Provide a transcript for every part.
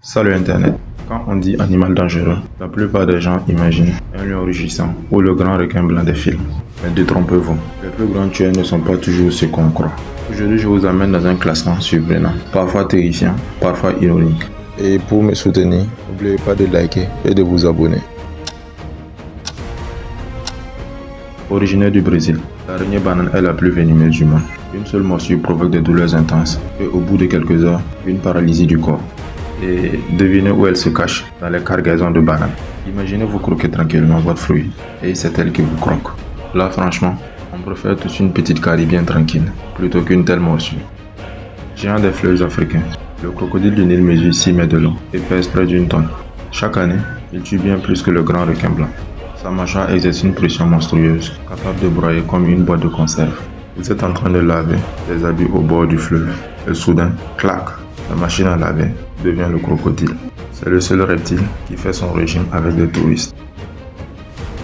Salut Internet. Quand on dit animal dangereux, la plupart des gens imaginent un lion rugissant ou le grand requin blanc des films. Mais détrompez-vous, les plus grands tueurs ne sont pas toujours ce qu'on croit. Aujourd'hui, je vous amène dans un classement surprenant, parfois terrifiant, parfois ironique. Et pour me soutenir, n'oubliez pas de liker et de vous abonner. Originaire du Brésil, l'araignée banane est la plus venimeuse du monde. Une seule morsure provoque des douleurs intenses et au bout de quelques heures, une paralysie du corps. Et devinez où elle se cache, dans les cargaisons de bananes. Imaginez vous croquer tranquillement votre fruit et c'est elle qui vous croque. Là franchement, on préfère tous une petite caribéenne tranquille plutôt qu'une telle morsure. Géant des fleuves africains, le crocodile du Nil mesure 6 mètres de long et pèse près d'une tonne. Chaque année, il tue bien plus que le grand requin blanc. Sa mâchoire exerce une pression monstrueuse, capable de broyer comme une boîte de conserve. Vous êtes en train de laver des habits au bord du fleuve et soudain, clac, la machine à laver devient le crocodile. C'est le seul reptile qui fait son régime avec des touristes.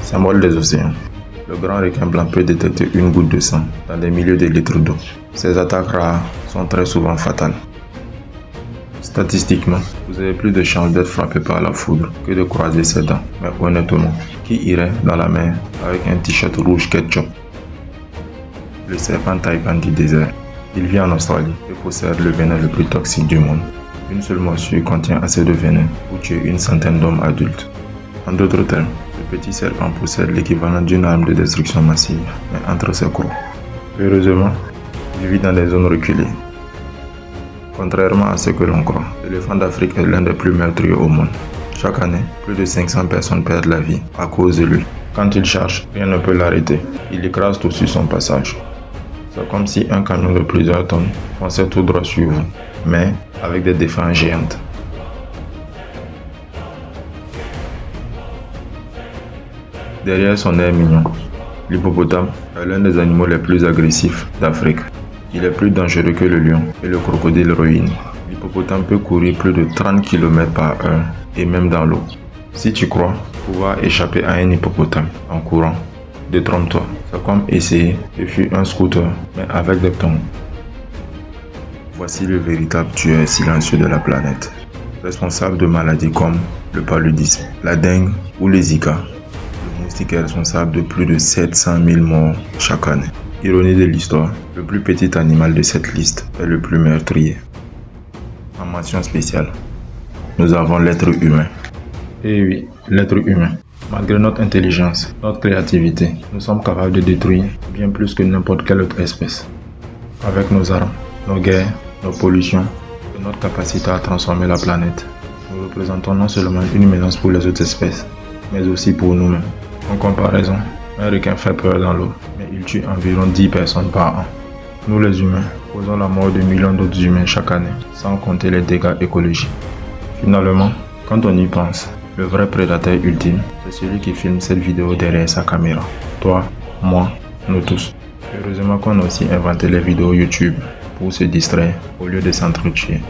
Symbole des océans. Le grand requin blanc peut détecter une goutte de sang dans des milliers de litres d'eau. Ces attaques rares sont très souvent fatales. Statistiquement, vous avez plus de chances d'être frappé par la foudre que de croiser ses dents. Mais honnêtement, qui irait dans la mer avec un t-shirt rouge ketchup? Le serpent taipan du désert. Il vit en Australie et possède le venin le plus toxique du monde. Une seule morsure contient assez de venin pour tuer une centaine d'hommes adultes. En d'autres termes, le petit serpent possède l'équivalent d'une arme de destruction massive, mais entre ses crocs. Heureusement, il vit dans des zones reculées. Contrairement à ce que l'on croit, l'éléphant d'Afrique est l'un des plus meurtriers au monde. Chaque année, plus de 500 personnes perdent la vie à cause de lui. Quand il charge, rien ne peut l'arrêter. Il écrase tout sur son passage. C'est comme si un camion de plusieurs tonnes fonçait tout droit sur vous, mais avec des défenses géantes. Derrière son air mignon, l'hippopotame est l'un des animaux les plus agressifs d'Afrique. Il est plus dangereux que le lion et le crocodile ruine. L'hippopotame peut courir plus de 30 km par heure et même dans l'eau. Si tu crois pouvoir échapper à un hippopotame en courant, détrompe-toi. C'est comme essayer de fuir un scooter, mais avec des tongs. Voici le véritable tueur silencieux de la planète. Responsable de maladies comme le paludisme, la dengue ou les Zika. Le moustique est responsable de plus de 700 000 morts chaque année. Ironie de l'histoire, le plus petit animal de cette liste est le plus meurtrier. En mention spéciale, nous avons l'être humain. Eh oui, l'être humain. Malgré notre intelligence, notre créativité, nous sommes capables de détruire bien plus que n'importe quelle autre espèce. Avec nos armes, nos guerres, nos pollutions et notre capacité à transformer la planète, nous représentons non seulement une menace pour les autres espèces, mais aussi pour nous-mêmes. En comparaison, un requin fait peur dans l'eau, mais il tue environ 10 personnes par an. Nous les humains causons la mort de millions d'autres humains chaque année, sans compter les dégâts écologiques. Finalement, quand on y pense, le vrai prédateur ultime, c'est celui qui filme cette vidéo derrière sa caméra. Toi, moi, nous tous. Heureusement qu'on a aussi inventé les vidéos YouTube pour se distraire au lieu de s'entretuer.